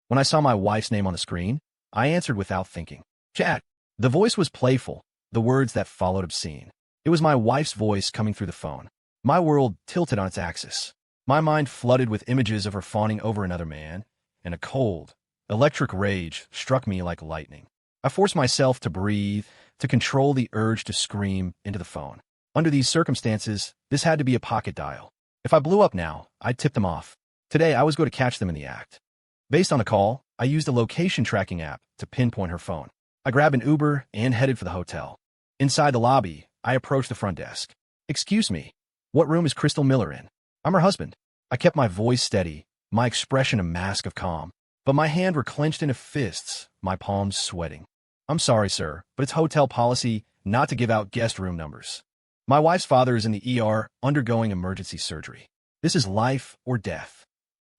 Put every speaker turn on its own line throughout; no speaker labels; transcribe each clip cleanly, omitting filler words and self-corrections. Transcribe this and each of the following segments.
When I saw my wife's name on the screen, I answered without thinking. Chad. The voice was playful, the words that followed obscene. It was my wife's voice coming through the phone. My world tilted on its axis. My mind flooded with images of her fawning over another man, and a cold, electric rage struck me like lightning. I forced myself to breathe, to control the urge to scream into the phone. Under these circumstances, this had to be a pocket dial. If I blew up now, I'd tip them off. Today, I was going to catch them in the act. Based on the call, I used a location tracking app to pinpoint her phone. I grabbed an Uber and headed for the hotel. Inside the lobby, I approached the front desk. "Excuse me, what room is Crystal Miller in?" "I'm her husband." I kept my voice steady, my expression a mask of calm. But my hands were clenched into fists, my palms sweating. "I'm sorry, sir, but it's hotel policy not to give out guest room numbers. My wife's father is in the ER undergoing emergency surgery. This is life or death."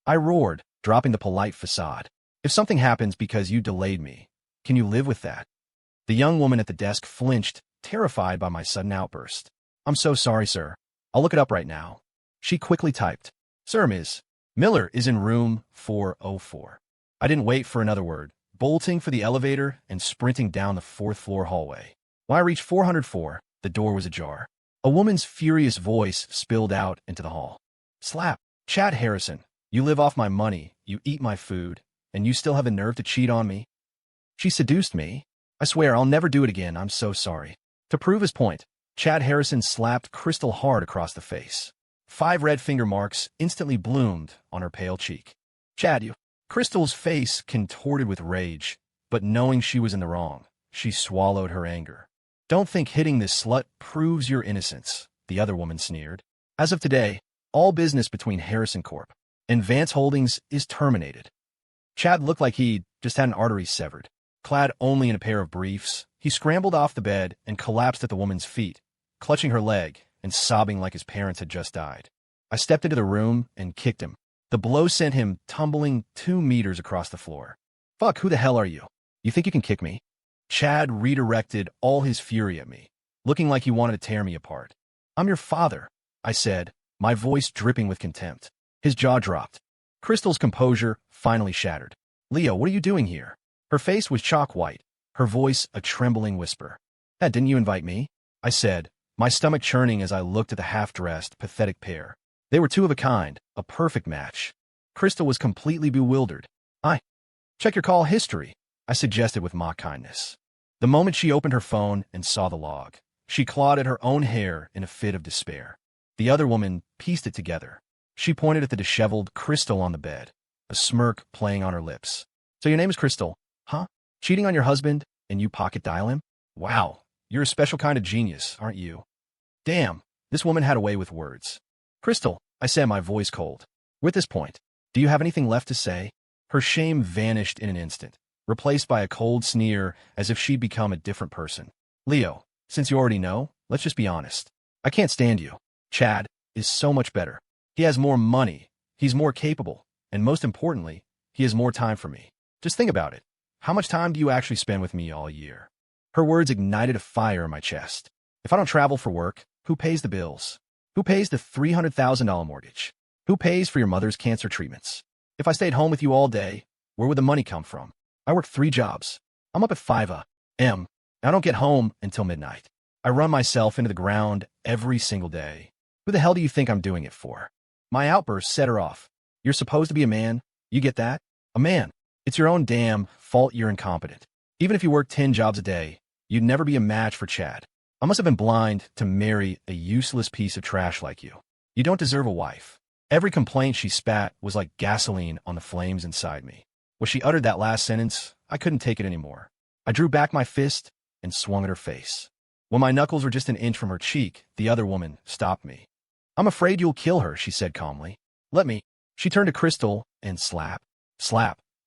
I roared, dropping the polite facade. "If something happens because you delayed me, can you live with that?" The young woman at the desk flinched, terrified by my sudden outburst. "I'm so sorry, sir. I'll look it up right now." She quickly typed, "Sir, Ms. Miller is in room 404. I didn't wait for another word, bolting for the elevator and sprinting down the fourth-floor hallway. When I reached 404, the door was ajar. A woman's furious voice spilled out into the hall. "Slap! Chad Harrison, you live off my money, you eat my food, and you still have the nerve to cheat on me?" She seduced me. "I swear I'll never do it again, I'm so sorry." To prove his point, Chad Harrison slapped Crystal hard across the face. 5 red finger marks instantly bloomed on her pale cheek. "Chad, you..." Crystal's face contorted with rage, but knowing she was in the wrong, she swallowed her anger. "Don't think hitting this slut proves your innocence," the other woman sneered. "As of today, all business between Harrison Corp. and Vance Holdings is terminated." Chad looked like he'd just had an artery severed. Clad only in a pair of briefs, he scrambled off the bed and collapsed at the woman's feet, clutching her leg and sobbing like his parents had just died. I stepped into the room and kicked him. The blow sent him tumbling 2 meters across the floor. "Fuck, who the hell are you? You think you can kick me?" Chad redirected all his fury at me, looking like he wanted to tear me apart. "I'm your father," I said, my voice dripping with contempt. His jaw dropped. Crystal's composure finally shattered. "Leo, what are you doing here?" Her face was chalk white, her voice a trembling whisper. Didn't you invite me?" I said, my stomach churning as I looked at the half-dressed, pathetic pair. They were 2 of a kind, a perfect match. Crystal was completely bewildered. Check your call history," I suggested with mock kindness. The moment she opened her phone and saw the log, she clawed at her own hair in a fit of despair. The other woman pieced it together. She pointed at the disheveled Crystal on the bed, a smirk playing on her lips. "So your name is Crystal, huh? Cheating on your husband, and you pocket dial him? Wow, you're a special kind of genius, aren't you?" Damn, this woman had a way with words. "Crystal," I said, my voice cold. "We're at this point. Do you have anything left to say?" Her shame vanished in an instant, replaced by a cold sneer as if she'd become a different person. "Leo, since you already know, let's just be honest. I can't stand you. Chad is so much better. He has more money, he's more capable, and most importantly, he has more time for me. Just think about it. How much time do you actually spend with me all year?" Her words ignited a fire in my chest. If I don't travel for work, who pays the bills? Who pays the $300,000 mortgage? Who pays for your mother's cancer treatments? If I stayed home with you all day, where would the money come from? I work 3 jobs. I'm up at 5 a.m. I don't get home until midnight. I run myself into the ground every single day. Who the hell do you think I'm doing it for? My outburst set her off. "You're supposed to be a man. You get that? A man. It's your own damn fault you're incompetent. Even if you work 10 jobs a day, you'd never be a match for Chad. I must have been blind to marry a useless piece of trash like you. You don't deserve a wife." Every complaint she spat was like gasoline on the flames inside me. When she uttered that last sentence, I couldn't take it anymore. I drew back my fist and swung at her face. When my knuckles were just an inch from her cheek, the other woman stopped me. "I'm afraid you'll kill her," she said calmly. "Let me." She turned to Crystal and slap,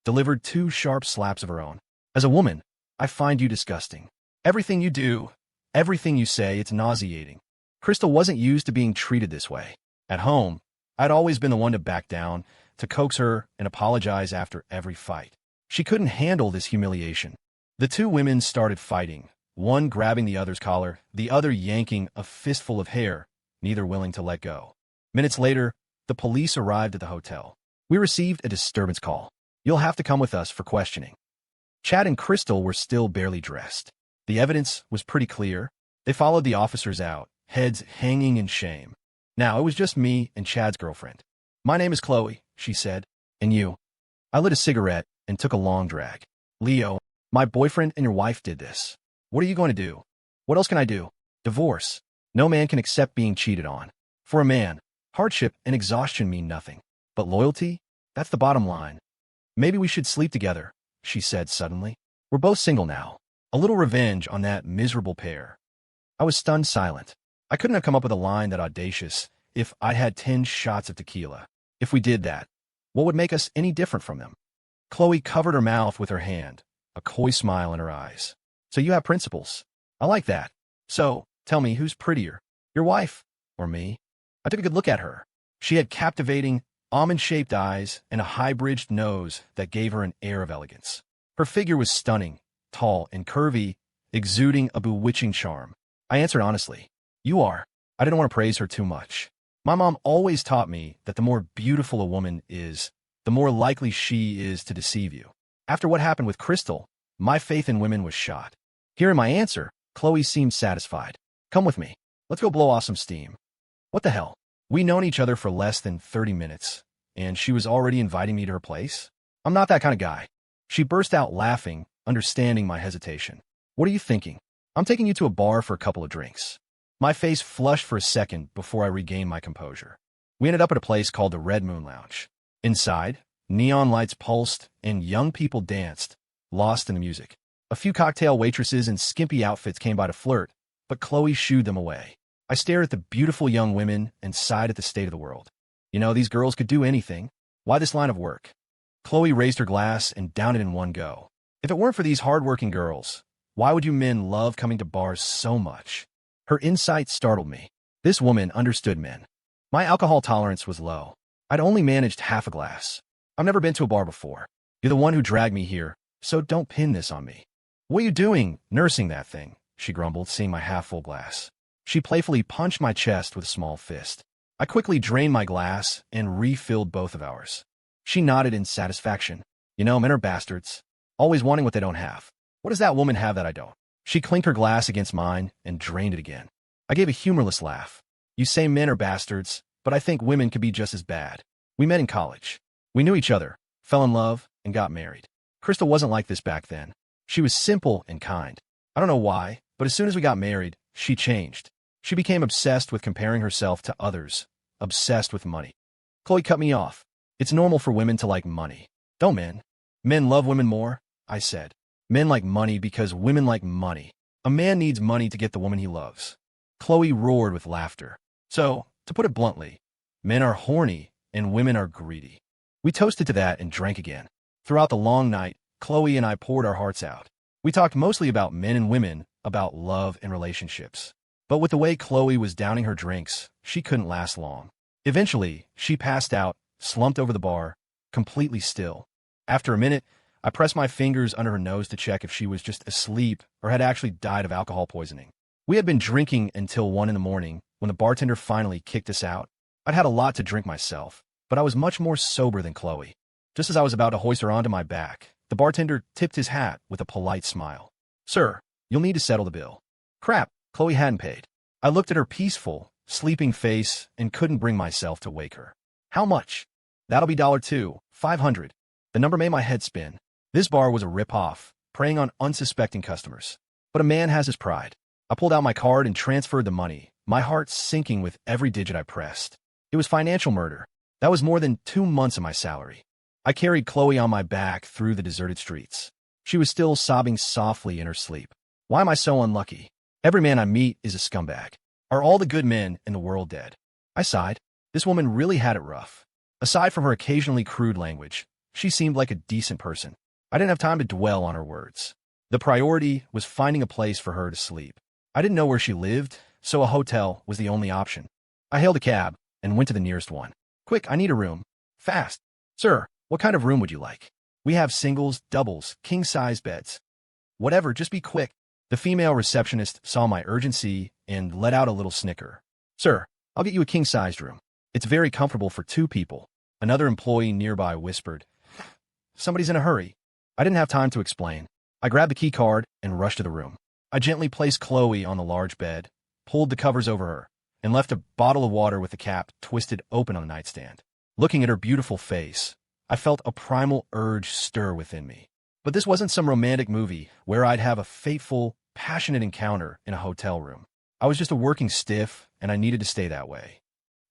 delivered 2 sharp slaps of her own. "As a woman, I find you disgusting. Everything you do, everything you say, it's nauseating." Crystal wasn't used to being treated this way. At home, I'd always been the one to back down, to coax her and apologize after every fight. She couldn't handle this humiliation. The 2 women started fighting, one grabbing the other's collar, the other yanking a fistful of hair, neither willing to let go. Minutes later, the police arrived at the hotel. We received a disturbance call. You'll have to come with us for questioning. Chad and Crystal were still barely dressed. The evidence was pretty clear. They followed the officers out, heads hanging in shame. Now, it was just me and Chad's girlfriend. My name is Chloe, she said. And you? I lit a cigarette and took a long drag. Leo, my boyfriend and your wife did this. What are you going to do? What else can I do? Divorce. No man can accept being cheated on. For a man, hardship and exhaustion mean nothing. But loyalty? That's the bottom line. Maybe we should sleep together, she said suddenly. We're both single now. A little revenge on that miserable pair. I was stunned silent. I couldn't have come up with a line that audacious if I had 10 shots of tequila. If we did that, what would make us any different from them? Chloe covered her mouth with her hand, a coy smile in her eyes. So you have principles. I like that. So, tell me, who's prettier? Your wife or me? I took a good look at her. She had captivating, almond-shaped eyes and a high-bridged nose that gave her an air of elegance. Her figure was stunning, tall and curvy, exuding a bewitching charm. I answered honestly, you are. I didn't want to praise her too much. My mom always taught me that the more beautiful a woman is, the more likely she is to deceive you. After what happened with Crystal, my faith in women was shot. Hearing my answer, Chloe seemed satisfied. Come with me. Let's go blow off some steam. What the hell? We'd known each other for less than 30 minutes, and she was already inviting me to her place? I'm not that kind of guy. She burst out laughing, understanding my hesitation. What are you thinking? I'm taking you to a bar for a couple of drinks. My face flushed for a second before I regained my composure. We ended up at a place called the Red Moon Lounge. Inside, neon lights pulsed and young people danced, lost in the music. A few cocktail waitresses in skimpy outfits came by to flirt, but Chloe shooed them away. I stared at the beautiful young women and sighed at the state of the world. You know, these girls could do anything. Why this line of work? Chloe raised her glass and downed it in one go. If it weren't for these hard-working girls, why would you men love coming to bars so much? Her insight startled me. This woman understood men. My alcohol tolerance was low. I'd only managed half a glass. I've never been to a bar before. You're the one who dragged me here, so don't pin this on me. What are you doing, nursing that thing? She grumbled, seeing my half-full glass. She playfully punched my chest with a small fist. I quickly drained my glass and refilled both of ours. She nodded in satisfaction. You know, men are bastards, always wanting what they don't have. What does that woman have that I don't? She clinked her glass against mine and drained it again. I gave a humorless laugh. You say men are bastards, but I think women could be just as bad. We met in college. We knew each other, fell in love, and got married. Crystal wasn't like this back then. She was simple and kind. I don't know why, but as soon as we got married, she changed. She became obsessed with comparing herself to others, obsessed with money. Chloe cut me off. It's normal for women to like money. Don't men? Men love women more, I said. Men like money because women like money. A man needs money to get the woman he loves. Chloe roared with laughter. So, to put it bluntly, men are horny and women are greedy. We toasted to that and drank again. Throughout the long night, Chloe and I poured our hearts out. We talked mostly about men and women, about love and relationships. But with the way Chloe was downing her drinks, she couldn't last long. Eventually, she passed out, slumped over the bar, completely still. After a minute, I pressed my fingers under her nose to check if she was just asleep or had actually died of alcohol poisoning. We had been drinking until 1 in the morning when the bartender finally kicked us out. I'd had a lot to drink myself, but I was much more sober than Chloe. Just as I was about to hoist her onto my back, the bartender tipped his hat with a polite smile. Sir, you'll need to settle the bill. Crap, Chloe hadn't paid. I looked at her peaceful, sleeping face and couldn't bring myself to wake her. How much? That'll be $2, $500. The number made my head spin. This bar was a rip-off, preying on unsuspecting customers. But a man has his pride. I pulled out my card and transferred the money, my heart sinking with every digit I pressed. It was financial murder. That was more than 2 months of my salary. I carried Chloe on my back through the deserted streets. She was still sobbing softly in her sleep. Why am I so unlucky? Every man I meet is a scumbag. Are all the good men in the world dead? I sighed. This woman really had it rough. Aside from her occasionally crude language, she seemed like a decent person. I didn't have time to dwell on her words. The priority was finding a place for her to sleep. I didn't know where she lived, so a hotel was the only option. I hailed a cab and went to the nearest one. Quick, I need a room. Fast. Sir, what kind of room would you like? We have singles, doubles, king-size beds. Whatever, just be quick. The female receptionist saw my urgency and let out a little snicker. Sir, I'll get you a king-sized room. It's very comfortable for 2 people. Another employee nearby whispered. Somebody's in a hurry. I didn't have time to explain. I grabbed the key card and rushed to the room. I gently placed Chloe on the large bed, pulled the covers over her, and left a bottle of water with the cap twisted open on the nightstand. Looking at her beautiful face, I felt a primal urge stir within me. But this wasn't some romantic movie where I'd have a fateful, passionate encounter in a hotel room. I was just a working stiff, and I needed to stay that way.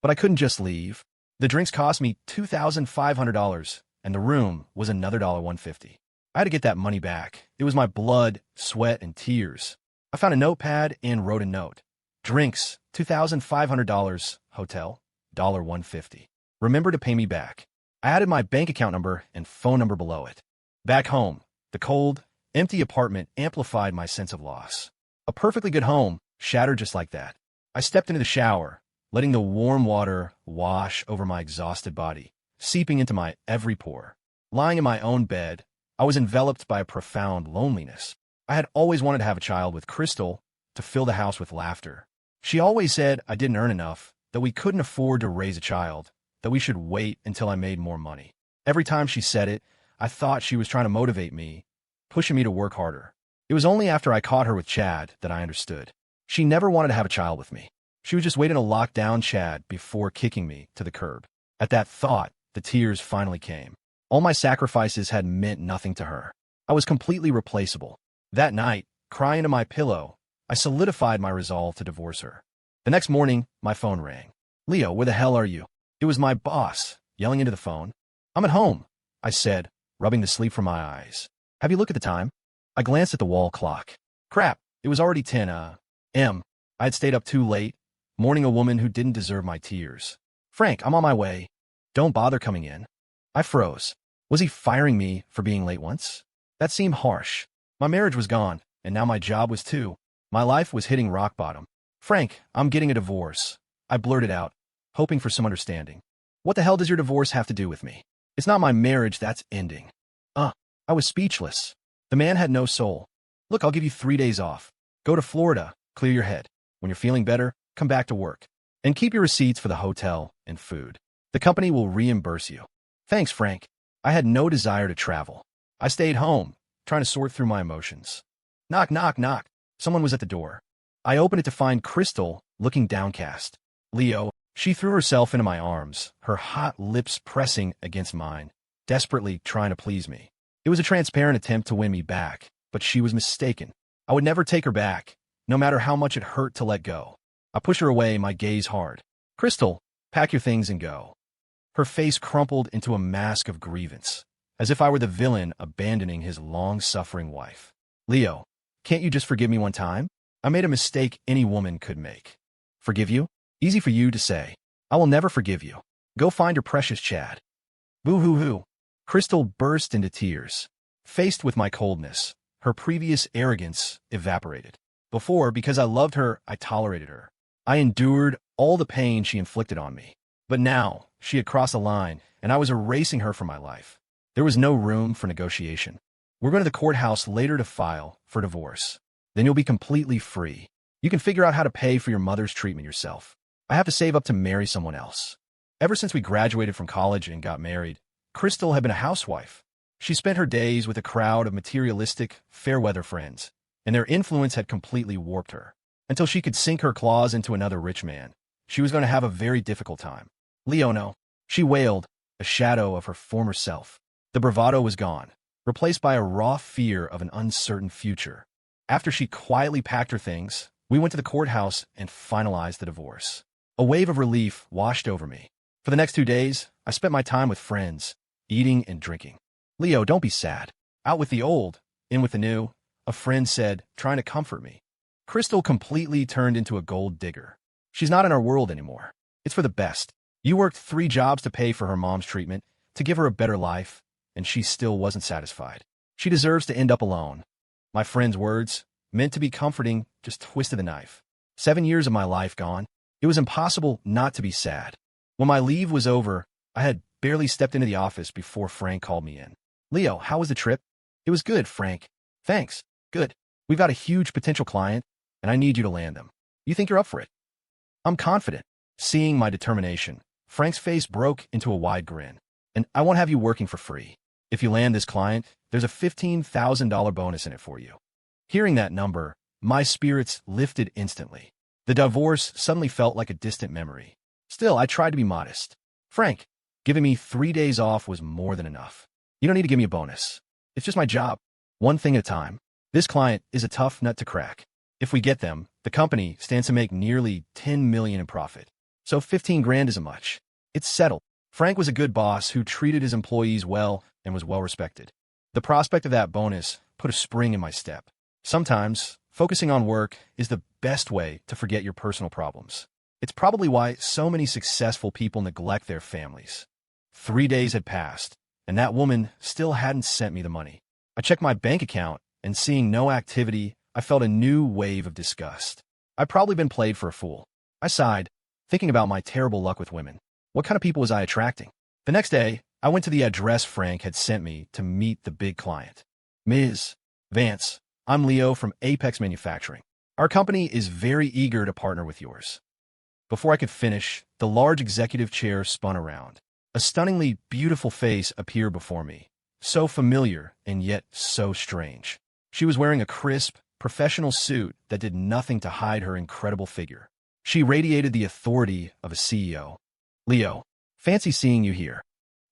But I couldn't just leave. The drinks cost me $2,500, and the room was another $150. I had to get that money back. It was my blood, sweat, and tears. I found a notepad and wrote a note. Drinks, $2,500. Hotel, $150. Remember to pay me back. I added my bank account number and phone number below it. Back home, the cold, empty apartment amplified my sense of loss. A perfectly good home shattered just like that. I stepped into the shower, letting the warm water wash over my exhausted body, seeping into my every pore. Lying in my own bed, I was enveloped by a profound loneliness. I had always wanted to have a child with Crystal to fill the house with laughter. She always said I didn't earn enough, that we couldn't afford to raise a child, that we should wait until I made more money. Every time she said it, I thought she was trying to motivate me, pushing me to work harder. It was only after I caught her with Chad that I understood. She never wanted to have a child with me. She was just waiting to lock down Chad before kicking me to the curb. At that thought, the tears finally came. All my sacrifices had meant nothing to her. I was completely replaceable. That night, crying into my pillow, I solidified my resolve to divorce her. The next morning, my phone rang. Leo, where the hell are you? It was my boss, yelling into the phone. I'm at home, I said, rubbing the sleep from my eyes. Have you looked at the time? I glanced at the wall clock. Crap, it was already 10 a.m. I had stayed up too late, mourning a woman who didn't deserve my tears. Frank, I'm on my way. Don't bother coming in. I froze. Was he firing me for being late once? That seemed harsh. My marriage was gone, and now my job was too. My life was hitting rock bottom. Frank, I'm getting a divorce. I blurted out, hoping for some understanding. What the hell does your divorce have to do with me? It's not my marriage that's ending. I was speechless. The man had no soul. Look, I'll give you 3 days off. Go to Florida, clear your head. When you're feeling better, come back to work. And keep your receipts for the hotel and food. The company will reimburse you. Thanks, Frank. I had no desire to travel. I stayed home, trying to sort through my emotions. Knock, knock, knock. Someone was at the door. I opened it to find Crystal looking downcast. Leo, she threw herself into my arms, her hot lips pressing against mine, desperately trying to please me. It was a transparent attempt to win me back, but she was mistaken. I would never take her back, no matter how much it hurt to let go. I pushed her away, my gaze hard. Crystal, pack your things and go. Her face crumpled into a mask of grievance, as if I were the villain abandoning his long-suffering wife. Leo, can't you just forgive me one time? I made a mistake any woman could make. Forgive you? Easy for you to say. I will never forgive you. Go find your precious Chad. Boo-hoo-hoo. Crystal burst into tears. Faced with my coldness, her previous arrogance evaporated. Before, because I loved her, I tolerated her. I endured all the pain she inflicted on me. But now, she had crossed a line, and I was erasing her from my life. There was no room for negotiation. We're going to the courthouse later to file for divorce. Then you'll be completely free. You can figure out how to pay for your mother's treatment yourself. I have to save up to marry someone else. Ever since we graduated from college and got married, Crystal had been a housewife. She spent her days with a crowd of materialistic, fair-weather friends, and their influence had completely warped her. Until she could sink her claws into another rich man, she was going to have a very difficult time. Leono, she wailed, a shadow of her former self. The bravado was gone, replaced by a raw fear of an uncertain future. After she quietly packed her things, we went to the courthouse and finalized the divorce. A wave of relief washed over me. For the next 2 days, I spent my time with friends, eating and drinking. Leo, don't be sad. Out with the old, in with the new, a friend said, trying to comfort me. Crystal completely turned into a gold digger. She's not in our world anymore. It's for the best. You worked 3 jobs to pay for her mom's treatment, to give her a better life, and she still wasn't satisfied. She deserves to end up alone. My friend's words, meant to be comforting, just twisted the knife. 7 years of my life gone. It was impossible not to be sad. When my leave was over, I had barely stepped into the office before Frank called me in. Leo, how was the trip? It was good, Frank. Thanks. Good. We've got a huge potential client, and I need you to land them. You think you're up for it? I'm confident. Seeing my determination, Frank's face broke into a wide grin. And I won't have you working for free. If you land this client, there's a $15,000 bonus in it for you. Hearing that number, my spirits lifted instantly. The divorce suddenly felt like a distant memory. Still, I tried to be modest. Frank, giving me 3 days off was more than enough. You don't need to give me a bonus. It's just my job. One thing at a time. This client is a tough nut to crack. If we get them, the company stands to make nearly $10 million in profit. So 15 grand isn't much. It's settled. Frank was a good boss who treated his employees well and was well respected. The prospect of that bonus put a spring in my step. Sometimes, focusing on work is the best way to forget your personal problems. It's probably why so many successful people neglect their families. 3 days had passed, and that woman still hadn't sent me the money. I checked my bank account, and seeing no activity, I felt a new wave of disgust. I'd probably been played for a fool. I sighed, thinking about my terrible luck with women. What kind of people was I attracting? The next day, I went to the address Frank had sent me to meet the big client. Ms. Vance, I'm Leo from Apex Manufacturing. Our company is very eager to partner with yours. Before I could finish, the large executive chair spun around. A stunningly beautiful face appeared before me, so familiar and yet so strange. She was wearing a crisp, professional suit that did nothing to hide her incredible figure. She radiated the authority of a CEO. Leo, fancy seeing you here.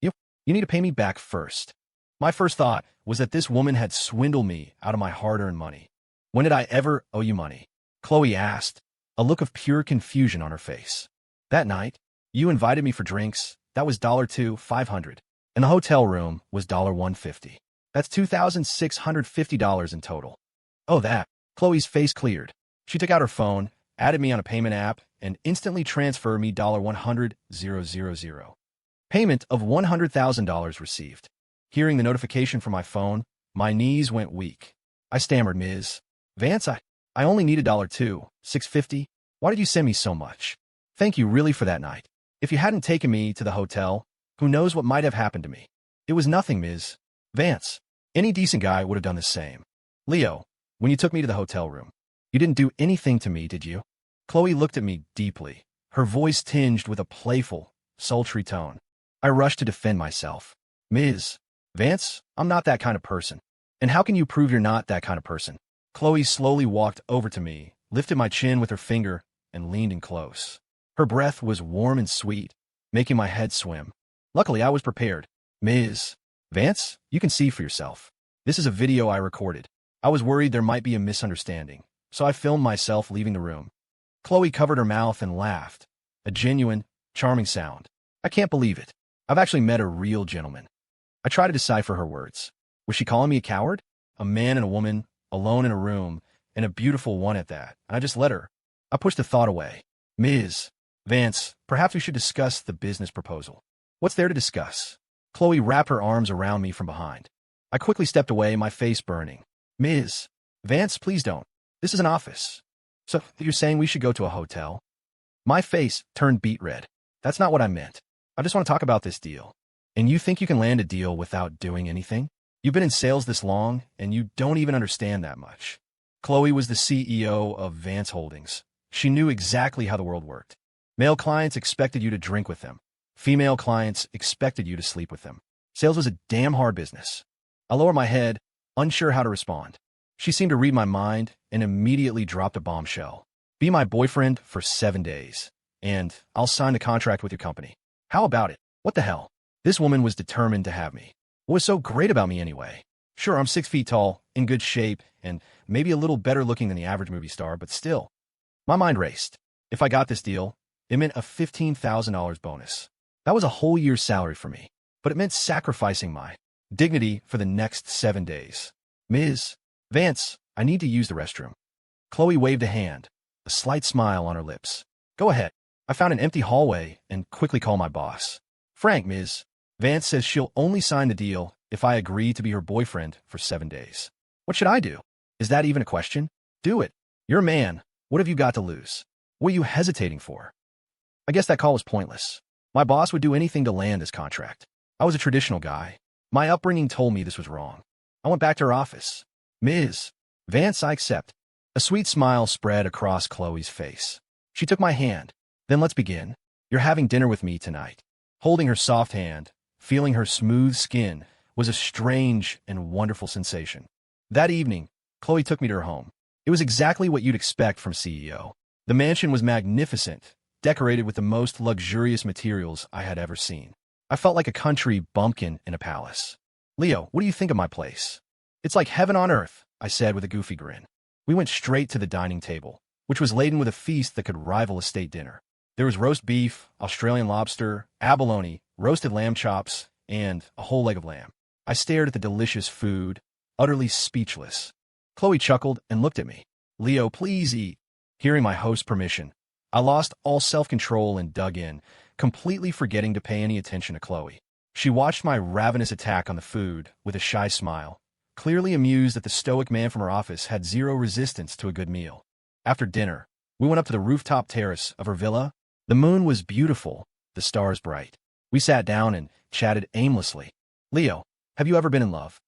You need to pay me back first. My first thought was that this woman had swindled me out of my hard-earned money. When did I ever owe you money? Chloe asked, a look of pure confusion on her face. That night, you invited me for drinks. That was $2,500. And the hotel room was $150. That's $2,650 in total. Oh, that. Chloe's face cleared. She took out her phone, added me on a payment app, and instantly transferred me $100,000. Payment of $100,000 received. Hearing the notification from my phone, my knees went weak. I stammered, Ms. Vance, I only need $2,650. Why did you send me so much? Thank you really for that night. If you hadn't taken me to the hotel, who knows what might have happened to me? It was nothing, Ms. Vance. Any decent guy would have done the same. Leo, when you took me to the hotel room, you didn't do anything to me, did you? Chloe looked at me deeply, her voice tinged with a playful, sultry tone. I rushed to defend myself. Ms. Vance, I'm not that kind of person. And how can you prove you're not that kind of person? Chloe slowly walked over to me, lifted my chin with her finger, and leaned in close. Her breath was warm and sweet, making my head swim. Luckily, I was prepared. Ms. Vance, you can see for yourself. This is a video I recorded. I was worried there might be a misunderstanding, so I filmed myself leaving the room. Chloe covered her mouth and laughed. A genuine, charming sound. I can't believe it. I've actually met a real gentleman. I tried to decipher her words. Was she calling me a coward? A man and a woman, alone in a room, and a beautiful one at that. And I just let her. I pushed the thought away. Ms. Vance, perhaps we should discuss the business proposal. What's there to discuss? Chloe wrapped her arms around me from behind. I quickly stepped away, my face burning. Ms. Vance, please don't. This is an office. So you're saying we should go to a hotel? My face turned beet red. That's not what I meant. I just want to talk about this deal. And you think you can land a deal without doing anything? You've been in sales this long, and you don't even understand that much. Chloe was the CEO of Vance Holdings. She knew exactly how the world worked. Male clients expected you to drink with them. Female clients expected you to sleep with them. Sales was a damn hard business. I lowered my head, unsure how to respond. She seemed to read my mind and immediately dropped a bombshell. Be my boyfriend for 7 days, and I'll sign a contract with your company. How about it? What the hell? This woman was determined to have me. What was so great about me anyway? Sure, I'm 6 feet tall, in good shape, and maybe a little better looking than the average movie star, but still. My mind raced. If I got this deal, it meant a $15,000 bonus. That was a whole year's salary for me, but it meant sacrificing my dignity for the next 7 days. Ms. Vance, I need to use the restroom. Chloe waved a hand, a slight smile on her lips. Go ahead. I found an empty hallway and quickly called my boss. Frank, Ms. Vance says she'll only sign the deal if I agree to be her boyfriend for 7 days. What should I do? Is that even a question? Do it. You're a man. What have you got to lose? What are you hesitating for? I guess that call was pointless. My boss would do anything to land this contract. I was a traditional guy. My upbringing told me this was wrong. I went back to her office. Ms. Vance, I accept. A sweet smile spread across Chloe's face. She took my hand. Then let's begin. You're having dinner with me tonight. Holding her soft hand, feeling her smooth skin, was a strange and wonderful sensation. That evening, Chloe took me to her home. It was exactly what you'd expect from a CEO. The mansion was magnificent, decorated with the most luxurious materials I had ever seen. I felt like a country bumpkin in a palace. "Leo, what do you think of my place?" "It's like heaven on earth," I said with a goofy grin. We went straight to the dining table, which was laden with a feast that could rival a state dinner. There was roast beef, Australian lobster, abalone, roasted lamb chops, and a whole leg of lamb. I stared at the delicious food, utterly speechless. Chloe chuckled and looked at me. "Leo, please eat." Hearing my host's permission, I lost all self-control and dug in, completely forgetting to pay any attention to Chloe. She watched my ravenous attack on the food with a shy smile, clearly amused that the stoic man from her office had zero resistance to a good meal. After dinner, we went up to the rooftop terrace of her villa. The moon was beautiful, the stars bright. We sat down and chatted aimlessly. "Leo, have you ever been in love?"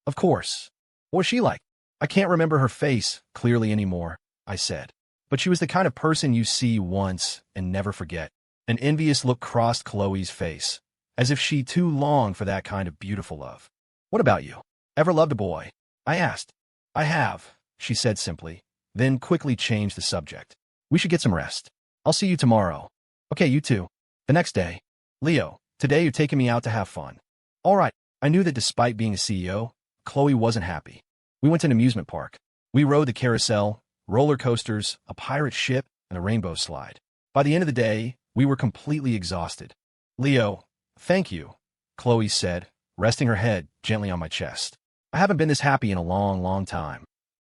"Of course." "What was she like?" "I can't remember her face clearly anymore," I said. "But she was the kind of person you see once and never forget." An envious look crossed Chloe's face, as if she too longed for that kind of beautiful love. "What about you? Ever loved a boy?" I asked. "I have," she said simply, then quickly changed the subject. "We should get some rest. I'll see you tomorrow." "Okay, you too." The next day, "Leo, today you're taking me out to have fun." "All right." I knew that despite being a CEO, Chloe wasn't happy. We went to an amusement park. We rode the carousel, roller coasters, a pirate ship, and a rainbow slide. By the end of the day, we were completely exhausted. "Leo, thank you," Chloe said, resting her head gently on my chest. "I haven't been this happy in a long, long time."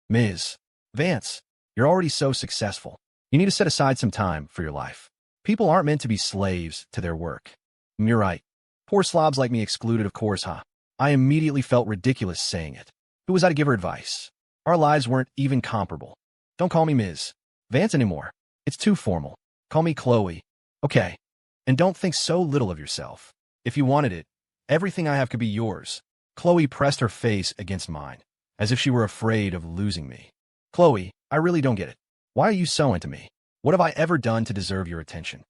"Ms. Vance, you're already so successful. You need to set aside some time for your life. People aren't meant to be slaves to their work." "You're right. Poor slobs like me excluded, of course, huh?" I immediately felt ridiculous saying it. Who was I to give her advice? Our lives weren't even comparable. "Don't call me Ms. Vance anymore. It's too formal. Call me Chloe." "Okay. And don't think so little of yourself. If you wanted it, everything I have could be yours." Chloe pressed her face against mine, as if she were afraid of losing me. "Chloe, I really don't get it. Why are you so into me? What have I ever done to deserve your attention?"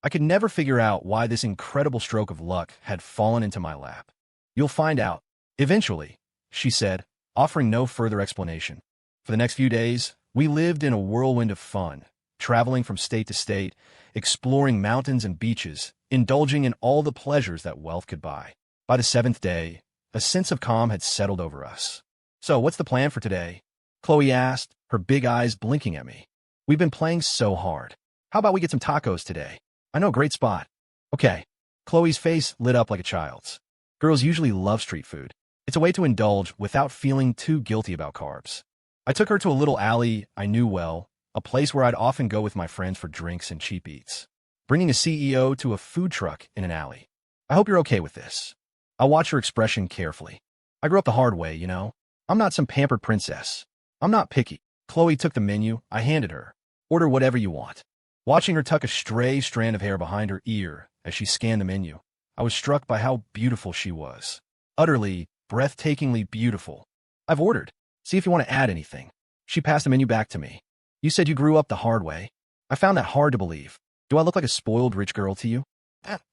I could never figure out why this incredible stroke of luck had fallen into my lap. "You'll find out eventually," she said, offering no further explanation. For the next few days, we lived in a whirlwind of fun, traveling from state to state, exploring mountains and beaches, indulging in all the pleasures that wealth could buy. By the seventh day, a sense of calm had settled over us. "So, what's the plan for today?" Chloe asked, her big eyes blinking at me. "We've been playing so hard. How about we get some tacos today? I know a great spot." "Okay." Chloe's face lit up like a child's. Girls usually love street food. It's a way to indulge without feeling too guilty about carbs. I took her to a little alley I knew well, a place where I'd often go with my friends for drinks and cheap eats. Bringing a CEO to a food truck in an alley. "I hope you're okay with this." I watched her expression carefully. I grew up the hard way, you know. I'm not some pampered princess. I'm not picky. Chloe took the menu I handed her. "Order whatever you want." Watching her tuck a stray strand of hair behind her ear as she scanned the menu, I was struck by how beautiful she was. Utterly, breathtakingly beautiful. "I've ordered. See if you want to add anything." She passed the menu back to me. "You said you grew up the hard way." I found that hard to believe. Do I look like a spoiled rich girl to you?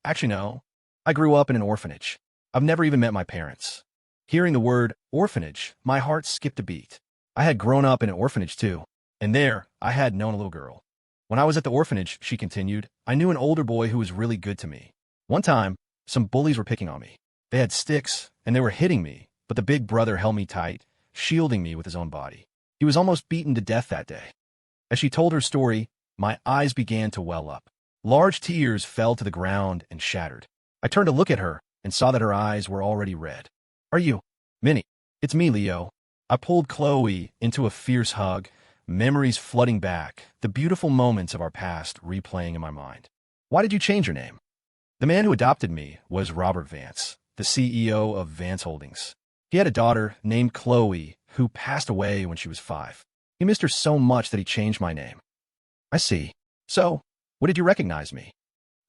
Actually, no. I grew up in an orphanage. I've never even met my parents. Hearing the word orphanage, my heart skipped a beat. I had grown up in an orphanage too, and there I had known a little girl. When I was at the orphanage, she continued, I knew an older boy who was really good to me. One time, some bullies were picking on me. They had sticks, and they were hitting me, but the big brother held me tight, shielding me with his own body. He was almost beaten to death that day. As she told her story, my eyes began to well up. Large tears fell to the ground and shattered. I turned to look at her and saw that her eyes were already red. "Are you Minnie?" "It's me, Leo." I pulled Chloe into a fierce hug, memories flooding back, the beautiful moments of our past replaying in my mind. "Why did you change your name?" The man who adopted me was Robert Vance, the CEO of Vance Holdings. He had a daughter named Chloe who passed away when she was 5. He missed her so much that he changed my name. "I see. So, what did you recognize me?"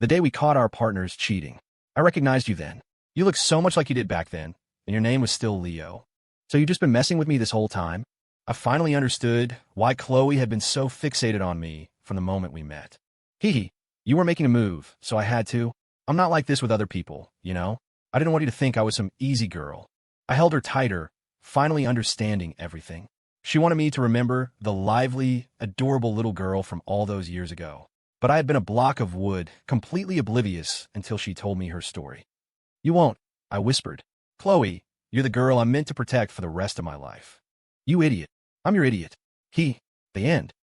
"The day we caught our partners cheating. I recognized you then. You looked so much like you did back then, and your name was still Leo. So you've just been messing with me this whole time?" I finally understood why Chloe had been so fixated on me from the moment we met. "Hee hee, you were making a move, so I had to. I'm not like this with other people, you know? I didn't want you to think I was some easy girl. I held her tighter, finally understanding everything. She wanted me to remember the lively, adorable little girl from all those years ago. But I had been a block of wood, completely oblivious until she told me her story. You won't, I whispered. Chloe, you're the girl I'm meant to protect for the rest of my life. You idiot. I'm your idiot. The end.